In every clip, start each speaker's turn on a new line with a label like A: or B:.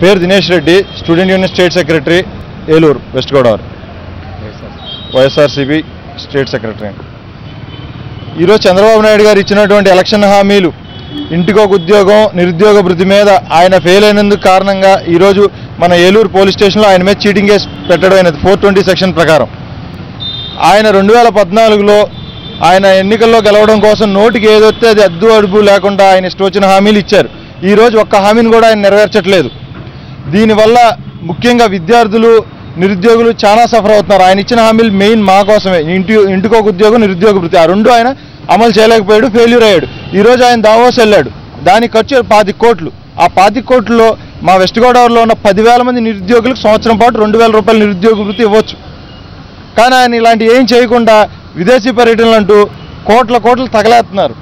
A: పేరు Dinesh Reddy, student union state secretary, Eluru west Godavari, YSRCP state secretary. ఈరోజు చంద్రబాబు నాయుడు గారు ఇచ్చినటువంటి ఎలక్షన్ హామీలు, ఇంటికొక ఉద్యోగం, నిరుద్యోగ భృతి మీద ఆయన ఫెయిల్ అయినందుకు కారణంగా ఈరోజు మన ఏలూరు పోలీస్ స్టేషన్లో ఆయన మీద చీటింగ్ కేసు పెట్టడం అయినది 420 సెక్షన్ ప్రకారం. ఆయన 2014లో ఆయన ఎన్నికల్లో గెలవడం కోసం నోటికి ఏదొస్తే అది అద్దు అడుపు లేకుండా ఆయన ఇష్టం వచ్చిన హామీలు ఇచ్చారు. ఈరోజు ఒక్క హామీని కూడా ఆయన నెరవేర్చట్లేదు. దీనివల్ల ముఖ్యంగా విద్యార్థులు, నిరుద్యోగులు చాలా సఫర్ అవుతున్నారు. ఆయన ఇచ్చిన హామీలు మెయిన్ మా కోసమే, ఇంటికొక ఉద్యోగం, నిరుద్యోగ భృతి, ఆ రెండు ఆయన అమలు చేయలేకపోయాడు, ఫెయిల్యూర్ అయ్యాడు. ఈరోజు ఆయన దావోస్ వెళ్ళాడు, దానికి ఖర్చు 25 కోట్లు. ఆ 25 కోట్లలో మా వెస్ట్ గోదావరిలో ఉన్న 10,000 మంది నిరుద్యోగులకు సంవత్సరం పాటు 2,000 రూపాయల నిరుద్యోగ భృతి ఇవ్వచ్చు. కానీ ఆయన ఇలాంటి ఏం చేయకుండా విదేశీ పర్యటనలు అంటూ కోట్ల తగలేస్తున్నారు.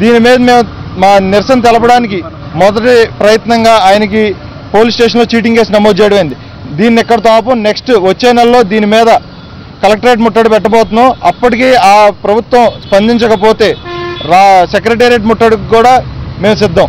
A: దీని మీద మేము మా నిరసన తెలపడానికి మొదటి ప్రయత్నంగా ఆయనకి పోలీస్ స్టేషన్లో చీటింగ్ కేసు నమోదు చేయడమైంది. దీన్ని ఎక్కడితో ఆపు, నెక్స్ట్ వచ్చే నెలలో దీని మీద కలెక్టరేట్ ముట్టడి పెట్టబోతున్నాం. అప్పటికీ ఆ ప్రభుత్వం స్పందించకపోతే సెక్రటేరియట్ ముట్టడికి కూడా మేము సిద్ధం.